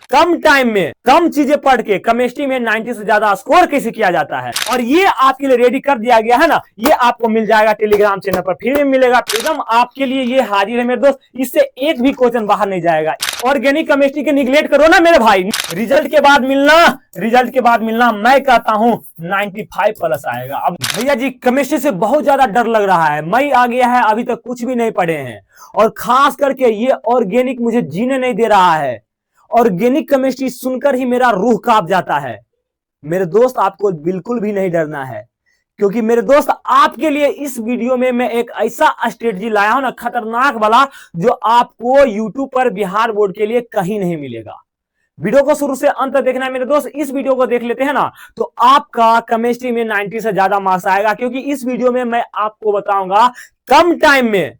कम time में कम चीजें पढ़ के केमिस्ट्री में 90 से ज्यादा स्कोर कैसे किया जाता है, और ये आपके लिए रेडी कर दिया गया है ना। ये आपको मिल जाएगा टेलीग्राम चैनल पर, फ्री में मिलेगा एकदम आपके लिए। ये हाजिर है मेरे दोस्त, इससे एक भी क्वेश्चन बाहर नहीं जाएगा। ऑर्गेनिक केमिस्ट्री के निगलेक्ट करो ना मेरे भाई, रिजल्ट के बाद मिलना मैं कहता हूं 95 प्लस आएगा। अब भैया जी केमिस्ट्री से बहुत ज्यादा डर लग रहा है, मई आ गया है, अभी तक कुछ भी नहीं पढ़े हैं, और खास करके ये ऑर्गेनिक मुझे जीने नहीं दे रहा है। ऑर्गेनिक केमिस्ट्री सुनकर ही मेरा रूह कांप जाता है। मेरे दोस्त आपको बिल्कुल भी नहीं डरना है, क्योंकि मेरे दोस्त आपके लिए इस वीडियो में मैं एक ऐसा स्ट्रेटजी लाया हूं ना, खतरनाक वाला, जो आपको यूट्यूब पर बिहार बोर्ड के लिए कहीं नहीं मिलेगा। वीडियो को शुरू से अंत तक देखना है मेरे दोस्त। इस वीडियो को देख लेते हैं ना तो आपका केमिस्ट्री में 90 से ज्यादा मार्क्स आएगा, क्योंकि इस वीडियो में मैं आपको बताऊंगा कम टाइम में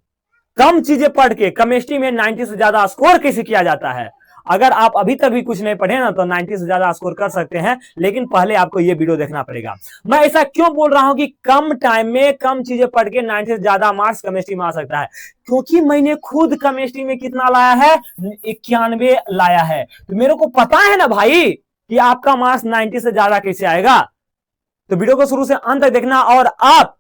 कम चीजें पढ़ के केमिस्ट्री में 90 से ज्यादा स्कोर कैसे किया जाता है। अगर आप अभी तक भी कुछ नहीं पढ़े ना तो 90 से ज्यादा स्कोर कर सकते हैं, लेकिन पहले आपको ये वीडियो देखना पड़ेगा। मैं ऐसा क्यों बोल रहा हूं कि कम टाइम में कम चीजें पढ़ के 90 से ज्यादा मार्क्स केमिस्ट्री में आ सकता है, क्योंकि मैंने खुद केमिस्ट्री में कितना लाया है, 91 लाया है। तो मेरे को पता है ना भाई कि आपका मार्क्स 90 से ज्यादा कैसे आएगा। तो वीडियो को शुरू से अंत तक देखना। और आप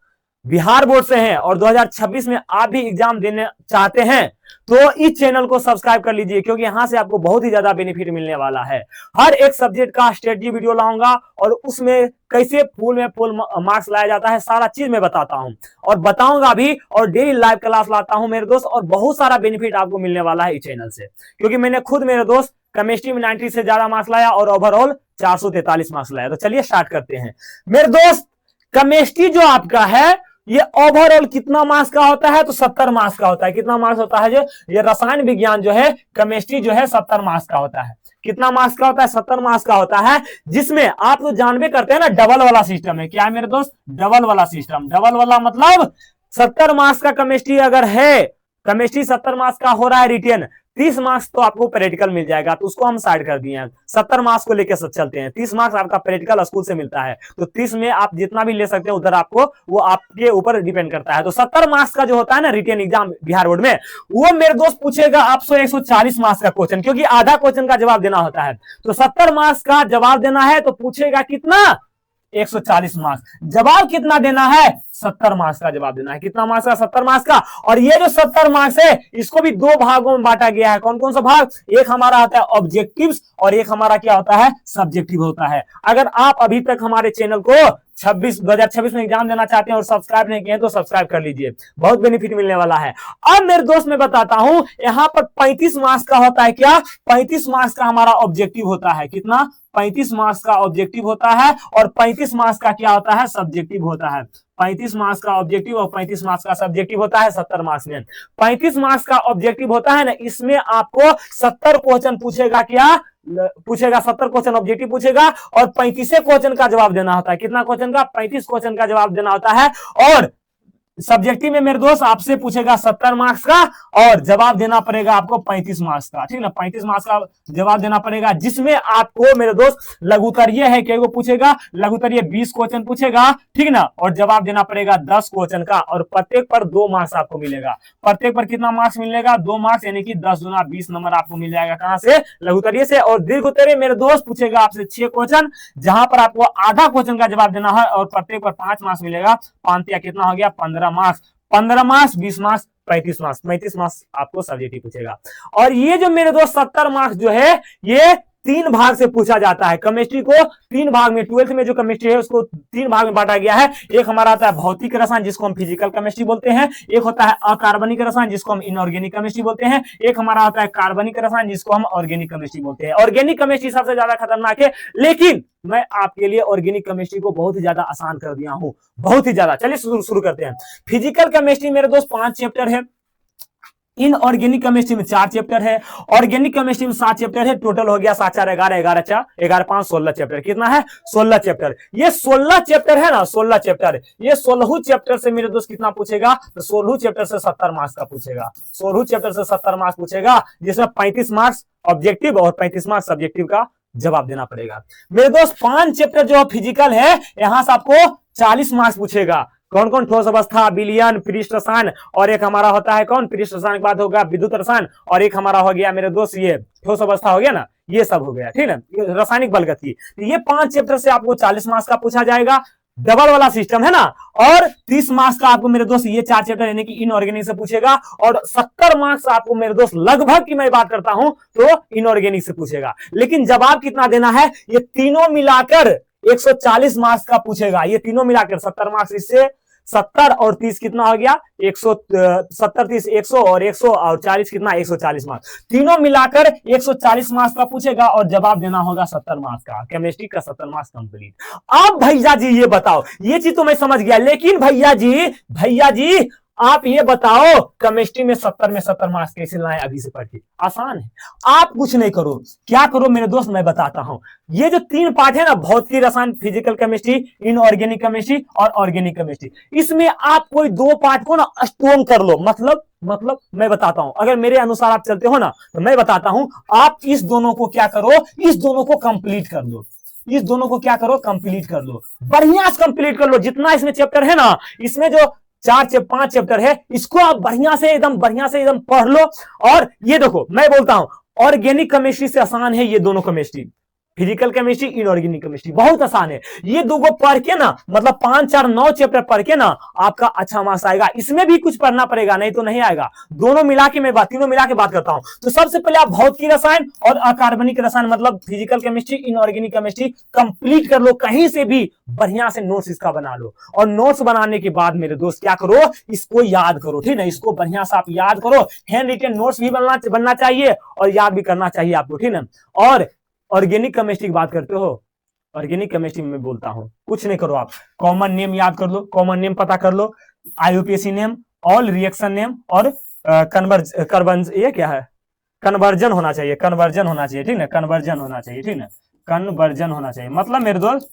बिहार बोर्ड से हैं और 2026 में आप भी एग्जाम देने चाहते हैं तो इस चैनल को सब्सक्राइब कर लीजिए, क्योंकि यहां से आपको बहुत ही ज्यादा बेनिफिट मिलने वाला है। हर एक सब्जेक्ट का स्ट्रेटजी वीडियो लाऊंगा और उसमें कैसे फुल में फुल मार्क्स लाया जाता है, सारा चीज मैं बताता हूं और बताऊंगा भी, और डेली लाइव क्लास लाता हूं मेरे दोस्त, और बहुत सारा बेनिफिट आपको मिलने वाला है इस चैनल से, क्योंकि मैंने खुद मेरे दोस्त केमिस्ट्री में 90 से ज्यादा मार्क्स लाया और ओवरऑल 443 मार्क्स लाया। तो चलिए स्टार्ट करते हैं मेरे दोस्त। केमिस्ट्री जो आपका है ये ओवरऑल कितना मार्क्स का होता है, तो 70 मार्क्स का होता है। कितना मार्क्स होता है? जो ये रसायन विज्ञान जो है, केमिस्ट्री जो है 70 मार्क्स का होता है। कितना मार्क्स का होता है? 70 मार्क्स का होता है, जिसमें आप तो जानबे करते हैं ना डबल वाला सिस्टम है। क्या है मेरे दोस्त? डबल वाला सिस्टम। डबल वाला मतलब 70 मार्क्स का केमिस्ट्री अगर है, केमिस्ट्री 70 मार्क्स का हो रहा है रिटेन, 30 मार्क्स तो आपको प्रैक्टिकल मिल जाएगा, तो उसको हम साइड कर दिए हैं। 70 मार्क्स को लेकर चलते हैं। 30 मार्क्स आपका प्रैक्टिकल स्कूल से मिलता है, तो 30 में आप जितना भी ले सकते हैं उधर आपको, वो आपके ऊपर डिपेंड करता है। तो 70 मार्क्स का जो होता है ना रिटेन एग्जाम बिहार बोर्ड में, वो मेरे दोस्त पूछेगा आपसे 140 मार्क्स का क्वेश्चन, क्योंकि आधा क्वेश्चन का जवाब देना होता है। तो 70 मार्क्स का जवाब देना है तो पूछेगा कितना? 140 मार्क्स। जवाब कितना देना है? 70 मार्क्स का जवाब देना है। कितना मार्क्स का? 70 मार्क्स का। और ये जो 70 मार्क्स है इसको भी दो भागों में बांटा गया है। कौन कौन सा भाग? एक हमारा आता है ऑब्जेक्टिव्स और एक हमारा क्या होता है? सब्जेक्टिव होता है। अगर आप अभी तक हमारे चैनल को 2026 में एग्जाम देना चाहते हैं और सब्सक्राइब नहीं किए तो सब्सक्राइब कर लीजिए, बहुत बेनिफिट मिलने वाला है। अब मेरे दोस्त मैं बताता हूं, यहां पर 35 मार्क्स का होता है। क्या? 35 मार्क्स का हमारा ऑब्जेक्टिव होता है। कितना? 35 मार्क्स का ऑब्जेक्टिव होता है, और 35 मार्क्स का क्या होता है? सब्जेक्टिव होता है। 35 मार्क्स का ऑब्जेक्टिव और 35 मार्क्स का सब्जेक्टिव होता है 70 मार्क्स में। 35 मार्क्स का ऑब्जेक्टिव होता है ना, इसमें आपको 70 क्वेश्चन पूछेगा। क्या पूछेगा? 70 क्वेश्चन ऑब्जेक्टिव पूछेगा, और 35 क्वेश्चन का जवाब देना होता है। कितना क्वेश्चन का? 35 क्वेश्चन का जवाब देना होता है। और सब्जेक्टिव में मेरे दोस्त आपसे पूछेगा 70 मार्क्स का, और जवाब देना पड़ेगा आपको 35 मार्क्स का। ठीक ना? 35 मार्क्स का जवाब देना पड़ेगा, जिसमें आपको मेरे दोस्त लघुत्तरीय है क्या वो पूछेगा, लघुत्तरीय 20 क्वेश्चन पूछेगा। ठीक ना? और जवाब देना पड़ेगा 10 क्वेश्चन का, और प्रत्येक पर 2 मार्क्स आपको मिलेगा। प्रत्येक पर कितना मार्क्स मिलेगा? 2 मार्क्स, यानी कि 10 गुना 20 नंबर आपको मिल जाएगा। कहां से? लघुत्तरीय से। और दीर्घोत्तरीय मेरे दोस्त पूछेगा आपसे 6 क्वेश्चन, जहां पर आपको आधा क्वेश्चन का जवाब देना है, और प्रत्येक पर 5 मार्क्स मिलेगा। 5 या कितना हो गया? 15 marks. 15 marks, 20 marks, 35 marks. 35 marks आपको सब्जेक्टिव पूछेगा। और ये जो मेरे दोस्त 70 मार्क्स जो है, ये 3 भाग से पूछा जाता है। केमिस्ट्री को 3 भाग में, 12th में जो केमिस्ट्री है उसको 3 भाग में बांटा गया है। एक हमारा आता है भौतिक रसायन, जिसको हम फिजिकल केमिस्ट्री बोलते हैं। एक होता है अकार्बनिक रसायन, जिसको हम इनऑर्गेनिक केमिस्ट्री बोलते हैं। एक हमारा आता है कार्बनिक रसायन, जिसको हम ऑर्गेनिक केमिस्ट्री बोलते हैं। ऑर्गेनिक केमिस्ट्री सबसे ज्यादा खतरनाक है, लेकिन मैं आपके लिए ऑर्गेनिक केमिस्ट्री को बहुत ही ज्यादा आसान कर दिया हूं, बहुत ही ज्यादा। चलिए शुरू करते हैं। फिजिकल केमिस्ट्री मेरे दोस्त 5 चैप्टर है, इन ऑर्गेनिक केमिस्ट्री में 4 चैप्टर है, ऑर्गेनिक केमिस्ट्री में 7 चैप्टर है। टोटल हो गया 7 4 11 11 4 11 5 16 चैप्टर। कितना है? 16 चैप्टर। ये 16 चैप्टर है ना, 16 चैप्टर, ये 16 चैप्टर से मेरे दोस्त कितना पूछेगा? तो 16 चैप्टर से 70 मार्क्स का पूछेगा। 16 चैप्टर से 70 मार्क्स पूछेगा, जिसमें 35 मार्क्स ऑब्जेक्टिव और 35 मार्क्स सब्जेक्टिव का जवाब देना पड़ेगा। मेरे दोस्त 5 चैप्टर जो फिजिकल है, यहां से आपको 40 मार्क्स पूछेगा। कौन कौन? ठोस अवस्था, विलयन, पृष्ठ रसायन, और एक हमारा होता है कौन? पृष्ठ रसायन के बाद होगा विद्युत रसायन, और एक हमारा हो गया मेरे दोस्त ये ठोस अवस्था हो गया ना, ये सब हो गया, ठीक है, रासायनिक बल गति। तो ये 5 चैप्टर से आपको 40 मार्क्स का पूछा जाएगा, डबल वाला सिस्टम है ना। और 30 मार्क्स का आपको मेरे दोस्त ये 4 चैप्टर यानी कि इनऑर्गेनिक से पूछेगा, और 70 मार्क्स आपको मेरे दोस्त लगभग की मैं बात करता हूं तो इनऑर्गेनिक से पूछेगा। लेकिन जवाब कितना देना है, ये तीनों मिलाकर 140 मार्क्स का पूछेगा। ये तीनों मिलाकर 70 मार्क्स, इससे 70 और 30 कितना हो गया 170, 30 100 और 100 और 40 कितना 140 मार्क्स, तीनों मिलाकर 140 मार्क्स का पूछेगा और जवाब देना होगा 70 मार्क्स का। केमिस्ट्री का 70 मार्क्स कंप्लीट। अब भैया जी ये बताओ, ये चीज तो मैं समझ गया, लेकिन भैया जी आप ये बताओ केमिस्ट्री में 70 में 70 मार्क्स कैसे लाएं अभी से पढ़ के? आसान है, आप कुछ नहीं करो, क्या करो मेरे दोस्त मैं बताता हूं। ये जो 3 पार्ट है ना, भौतिक रसायन, फिजिकल केमिस्ट्री, इनऑर्गेनिक केमिस्ट्री और ऑर्गेनिक केमिस्ट्री, इसमें आप कोई 2 पार्ट को ना स्ट्रोंग कर लो। मतलब मैं बताता हूं, अगर मेरे अनुसार आप चलते हो ना तो मैं बताता हूं, आप इस दोनों को क्या करो, इस दोनों को कंप्लीट कर लो, इस दोनों को क्या करो कंप्लीट कर लो, बढ़िया से कंप्लीट कर लो। जितना इसमें चैप्टर है ना, इसमें जो 5 चैप्टर है, इसको आप बढ़िया से एकदम पढ़ लो। और ये देखो मैं बोलता हूं, ऑर्गेनिक केमिस्ट्री से आसान है ये दोनों chemistry, physical chemistry, inorganic chemistry बहुत आसान है। ये दो को पढ़ के ना, मतलब 5, 4, 9 चैप्टर पढ़ के ना आपका अच्छा मार्क्स आएगा। इसमें भी कुछ पढ़ना पड़ेगा, नहीं तो नहीं आएगा। दोनों मिला के मैं तीनों मिला के बात करता हूं। तो सबसे पहले आप भौतिक रसायन और अकार्बनिक रसायन, मतलब physical chemistry, inorganic chemistry complete कर लो। कहीं से भी बढ़िया से नोट्स इसका बना लो, और नोट्स बनाने के बाद मेरे दोस्त क्या करो, इसको याद करो, ठीक है, इसको बढ़िया से आप याद करो। हैंड रिटन नोट्स भी बनना चाहिए और याद भी करना चाहिए आपको, ठीक है। और ऑर्गेनिक केमिस्ट्री की बात करते हो, ऑर्गेनिक केमिस्ट्री में बोलता हूं, कुछ नहीं करो, आप कॉमन नेम याद कर लो, कॉमन नेम पता कर लो, IUPAC name, all reaction name और ये क्या है, कन्वर्जन होना चाहिए, ठीक है, कन्वर्जन होना चाहिए, ठीक है, कन्वर्जन होना चाहिए। मतलब मेरे दोस्त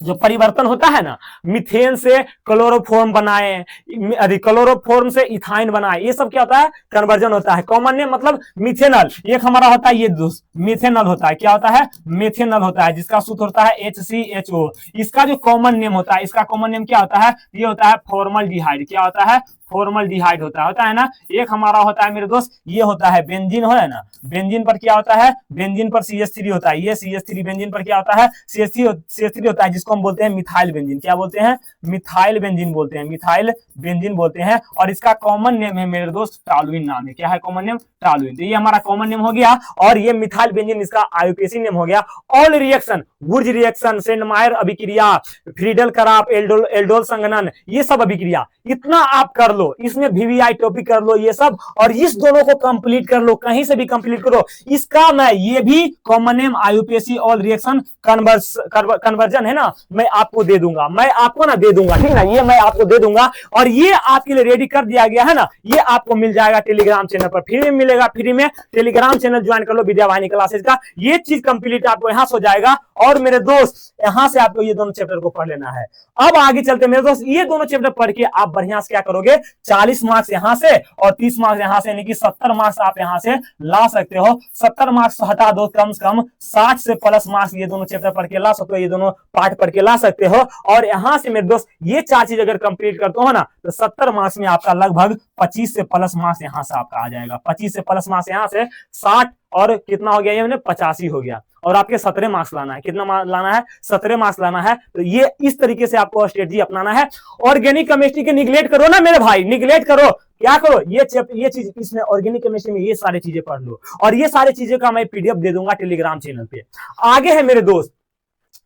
जो परिवर्तन होता है ना, मीथेन से क्लोरोफॉर्म बनाए, क्लोरोफॉर्म से इथाइन बनाए, ये सब क्या होता है, कन्वर्जन होता है। कॉमन नेम मतलब मिथेनल, एक हमारा होता है ये दोस्त मिथेनल होता है, क्या होता है, मिथेनल होता है, जिसका सूत्र होता है HCHO। इसका जो कॉमन नेम होता है, इसका कॉमन नेम क्या होता है, ये होता है फॉर्मल्डिहाइड। क्या होता है, फॉर्मल्डिहाइड होता है ना। एक हमारा होता है मेरे दोस्त, ये होता है बेंजीन, है ना, बेंजीन पर क्या होता है, बेंजीन पर CH3 होता है, ये CH3 बेंजीन पर क्या होता है, CH3 होता है, जिसको हम बोलते हैं मिथाइल बेंजीन। क्या बोलते हैं, मिथाइल बेंजीन बोलते हैं, मिथाइल बेंजीन बोलते हैं। और इसका कॉमन नेम है मेरे दोस्त टॉलुइन नाम है। क्या है कॉमन नेम, टॉलुइन। तो ये हमारा कॉमन नेम हो गया, और ये मिथाइल बेंजीन इसका आईयूपीएसी नेम हो गया। ऑल रिएक्शन, वुर्ज रिएक्शन, सेंडमायर अभिक्रिया, फ्रीडल कराप, एल्डोल संघनन, ये सब अभिक्रिया इतना आप कर लो, इसमें VVI टॉपिक कर लो ये सब, और इस दोनों को कंप्लीट कर लो, कहीं से भी कंप्लीट करो। इसका मैं ये भी common name IUPAC all reaction conversion है ना, मैं आपको दे दूंगा, मैं आपको ना दे दूंगा, ठीक ना, ये मैं आपको दे दूंगा। और ये आपके लिए रेडी कर दिया गया है ना, ये आपको मिल जाएगा टेलीग्राम चैनल पर, फ्री में मिलेगा, फ्री में टेलीग्राम चैनल ज्वाइन कर लो विद्या वाहिनी क्लासेज का। ये चीज कंप्लीट आपको यहां से हो जाएगा। और मेरे दोस्त यहां से आपको ये दोनों चैप्टर को पढ़ लेना है। अब आगे चलते मेरे दोस्त, ये दोनों चैप्टर पढ़ के आप बढ़िया से क्या करोगे, 40 मार्क्स यहां से और 30 मार्क्स यहां से, यानी कि 70 मार्क्स आप यहां से ला सकते हो। 70 मार्क्स हटा दो, कम से कम 60 से प्लस मार्क्स ये दोनों चैप्टर पढ़ के ला सकते हो, ये दोनों पार्ट पढ़ के ला सकते हो। और यहां से मेरे दोस्त ये 4 चीज अगर कंप्लीट करते हो ना, तो 70 मार्क्स में आपका लगभग 25 से प्लस मार्क्स यहां से आपका आ जाएगा। 25 से प्लस मार्क्स यहां से 60 और कितना हो गया, ये 85 हो गया। और आपके 17 मार्क्स लाना है, कितना लाना है, 17 मार्क्स लाना है। तो ये इस तरीके से आपको स्ट्रेटजी अपनाना है। ऑर्गेनिक केमिस्ट्री के निगलेक्ट करो ना मेरे भाई, निगलेक्ट करो, क्या करो, ये चीज इसमें ऑर्गेनिक केमिस्ट्री में ये सारी चीजें पढ़ लो। और ये सारी चीजें का मैं PDF दे दूंगा टेलीग्राम चैनल पे। आगे है मेरे दोस्त,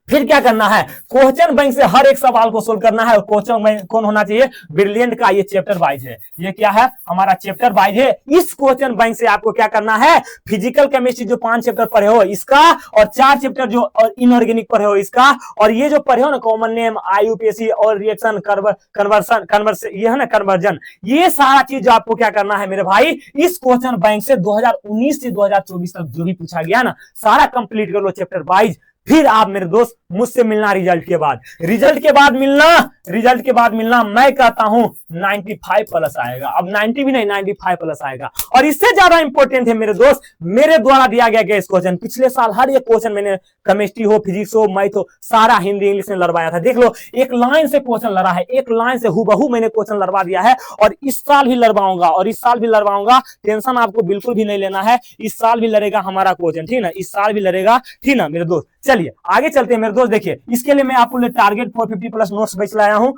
फिर क्या करना है, क्वेश्चन बैंक से हर एक सवाल को सोल्व करना है। क्वेश्चन बैंक कौन होना चाहिए, ब्रिलियंट का। ये चैप्टर वाइज है, ये क्या है हमारा चैप्टर वाइज है। इस क्वेश्चन बैंक से आपको क्या करना है, फिजिकल केमिस्ट्री जो 5 चैप्टर पढ़े हो इसका, और 4 चैप्टर जो इनऑर्गेनिक पढ़े हो इसका, और ये जो पढ़े हो ना कॉमन नेम, आईयूपीएसी और रिएक्शन, कन्वर्सन, ये है ना कन्वर्जन, ये सारा चीज आपको क्या करना है मेरे भाई, इस क्वेश्चन बैंक से 2019 से 2024 तक जो भी पूछा गया ना, सारा कंप्लीट कर लो चैप्टर वाइज। फिर आप मेरे दोस्त मुझसे मिलना रिजल्ट के बाद, रिजल्ट के बाद मिलना, रिजल्ट के बाद मिलना। मैं कहता हूं 95 प्लस आएगा, अब 90 भी नहीं 95 प्लस आएगा। और इससे ज्यादा इंपॉर्टेंट है मेरे दोस्त, मेरे द्वारा दिया गया गैस क्वेश्चन, पिछले साल हर एक क्वेश्चन मैंने केमिस्ट्री हो, फिजिक्स हो, मैथ हो, सारा हिंदी इंग्लिश में लड़वाया था। देख लो एक लाइन से क्वेश्चन लड़ा है, एक लाइन से हूबहू मैंने क्वेश्चन लड़वा दिया है, और इस साल भी लड़वाऊंगा, और इस साल भी लड़वाऊंगा। टेंशन आपको बिल्कुल भी नहीं लेना है, इस साल भी लड़ेगा हमारा क्वेश्चन, ठीक ना, इस साल भी लड़ेगा, ठीक ना मेरे दोस्त। चलिए आगे चलते हैं मेरे दोस्त। देखिए इसके लिए मैं आपको टारगेट 450 प्लस नोट्स बेच लाया हूं।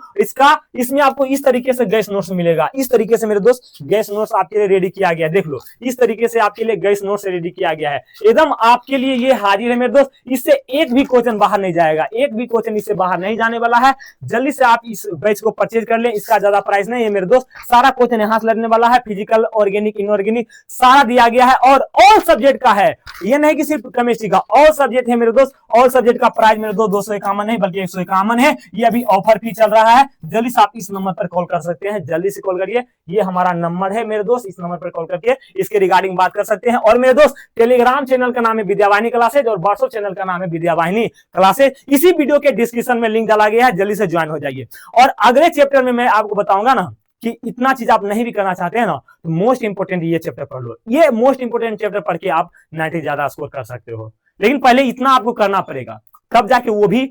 इसमें आपको इस तरीके से गैस नोट्स मिलेगा, इस तरीके से मेरे दोस्त गैस नोट्स आपके लिए रेडी किया गया है। देख लो इस तरीके से आपके लिए गैस नोट्स रेडी किया गया है, एकदम आपके लिए ये हाजिर है मेरे दोस्त। इससे एक भी क्वेश्चन बाहर नहीं जाएगा, एक भी क्वेश्चन इससे बाहर नहीं जाने वाला है। जल्दी से आप इस बैच को परचेज कर लें, इसका ज्यादा प्राइस नहीं है मेरे दोस्त। सारा क्वेश्चन यहाँ से लड़ने वाला है, फिजिकल, ऑर्गेनिक, इनऑर्गेनिक सारा दिया गया है, और ऑल सब्जेक्ट का है, ये नहीं कि सिर्फ केमिस्ट्री का, ऑल सब्जेक्ट है मेरे दोस्त। ऑल सब्जेक्ट का प्राइस मेरे दोस्त 251 नहीं बल्कि 151 है। ये अभी ऑफर भी चल रहा है, जल्दी से आप इस नंबर पर कॉल कर सकते हैं, जल्दी से कॉल करिए, ये हमारा नंबर है मेरे दोस्त, इस नंबर पर कॉल करके इसके रिगार्डिंग बात कर सकते हैं। और मेरे दोस्त टेलीग्राम चैनल का नाम है विद्यावाहिनी क्लासेज, और व्हाट्सएप चैनल का नाम है विद्यावाहिनी क्लासेज। इसी वीडियो के डिस्क्रिप्शन में लिंक डाला गया है, जल्दी से ज्वाइन हो जाइए। और अगले चैप्टर में मैं आपको बताऊंगा ना कि इतना चीज आप नहीं भी करना चाहते हैं ना, तो मोस्ट इंपोर्टेंट ये चैप्टर पढ़ लो, ये मोस्ट इंपोर्टेंट चैप्टर पढ़ के आप 90 ज्यादा स्कोर कर सकते हो। लेकिन पहले इतना आपको करना पड़ेगा, तब जाके वो भी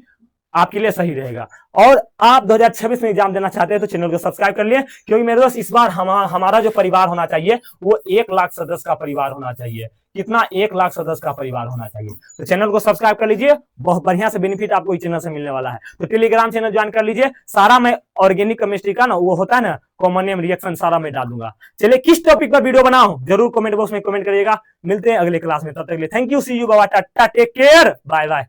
आपके लिए सही रहेगा। और आप 2026 में एग्जाम देना चाहते हैं तो चैनल को सब्सक्राइब कर लिए, क्योंकि मेरे दोस्त इस बार हमारा जो परिवार होना चाहिए वो 1 लाख सदस्य का परिवार होना चाहिए। कितना? 1 लाख सदस्य का परिवार होना चाहिए। तो चैनल को सब्सक्राइब कर लीजिए, बहुत बढ़िया से बेनिफिट आपको इस चैनल से मिलने वाला है। तो टेलीग्राम चैनल ज्वाइन कर लीजिए, सारा मैं ऑर्गेनिक केमिस्ट्री का ना वो होता है ना कॉमन नेम रिएक्शन सारा मैं डाल दूंगा। चलिए किस टॉपिक पर वीडियो बनाऊं जरूर कमेंट बॉक्स में कमेंट करिएगा। मिलते हैं अगले क्लास में, तब तक के लिए थैंक यू, सी यू, बाबा, tata, take care, bye bye.